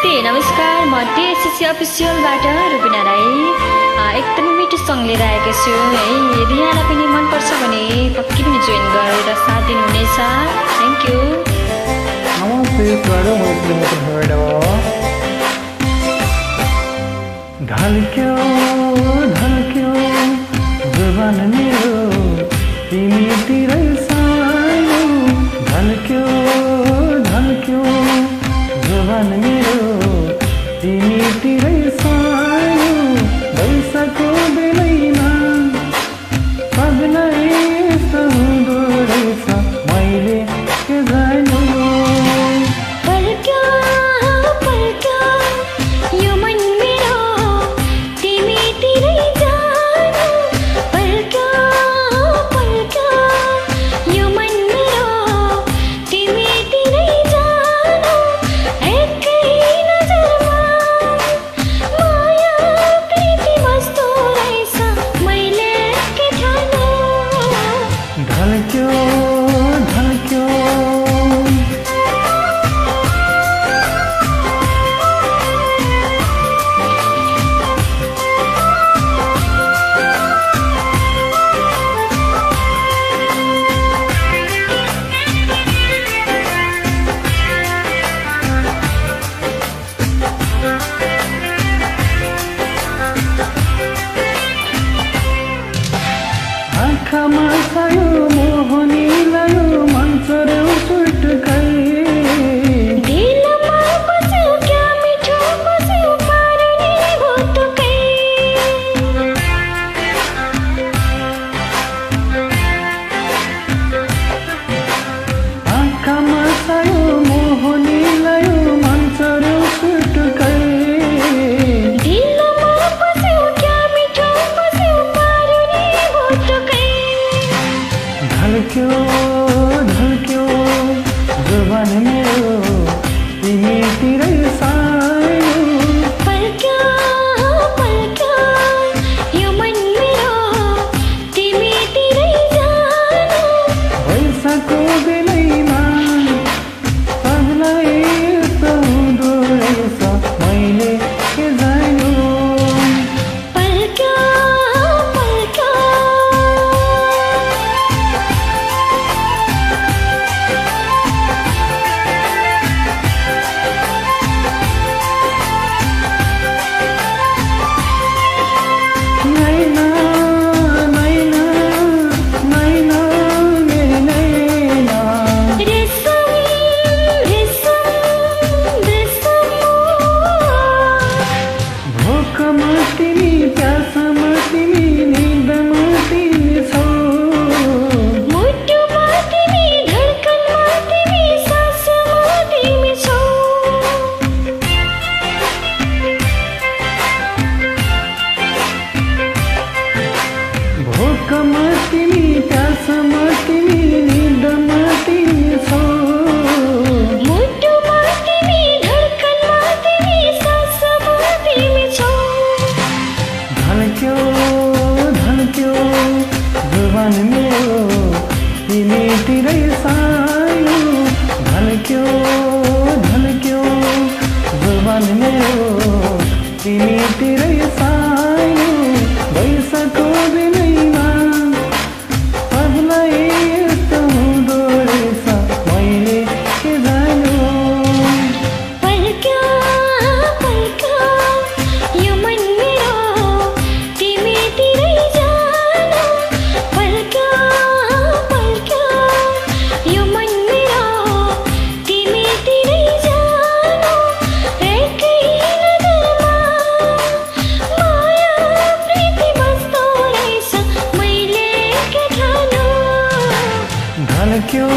नमस्ते नमस्कार, म टिएससी अफिसियलबाट रुबिना राई एकदमै मिठो सङ्ग लिएर आएको छु है। यदि यहाँलाई पनि मनपर्छ भने पक्कै पनि जोइन गरेर साथ दिनुहुनेछ। Thank you. नमस्ते स्वागत ढल्क्यो ढल्क्यो जुबान मेरो तिमीतिरै सानो ढल्क्यो ढल्क्यो जुबान मेरो तिमीतिरै सानो बैसाको बेलैमा सबलाई सहुँदो रहेछ मैले के जानु आँखामा छायो मोहनी लायो मन्छ रे सुटकै दिलमा बस्यो क्या मिठो बस्यो पारुनी भुतुकै आँखामा छायो मोहनी लायो मन्छ रे सुटकै दिलमा बस्यो क्या मिठो बस्यो पारुनी भुतुकै ढल्क्यो ढल्क्यो जुबान मेरो तिमीतिरै सानो पल्क्यो पल्क्यो यो मन मेरो तिमीतिरै जानु बैसाको बेलैमा सबलाई सहुँदो रहेछ मैले के जानु पल्क्यो पल्क्यो नैना नैना नैना मेरी नैना रेशम रेशम रेशम भोकमा तिमी प्यासमा तिमी निदमा तिमी छौ मुटुमा तिमी धड्कनमा तिमी सासमा तिमी छौ भोकमा तिमी प्यासमा तिमी निदमा तिमी छौ मुटुमा तिमी धड्कनमा तिमी सासमा तिमी छौ ढल्क्यो ढल्क्यो जुबान मेरो तिमीतिरै सानो ढल्क्यो ढल्क्यो जुबान मेरो तिमीतिरै सानो बैसाको बेलैमा सबलाई सहुँदो रहेछ मैले के जानु पल्क्यो पल्क्यो यो मन मेरो तिमीतिरै जानु पल्क्यो पल्क्यो यो मन मेरो तिमीतिरै जानु एकै नजरमा माया प्रीति बस्दो रहेछ मैले के ठानु ढल्क्यो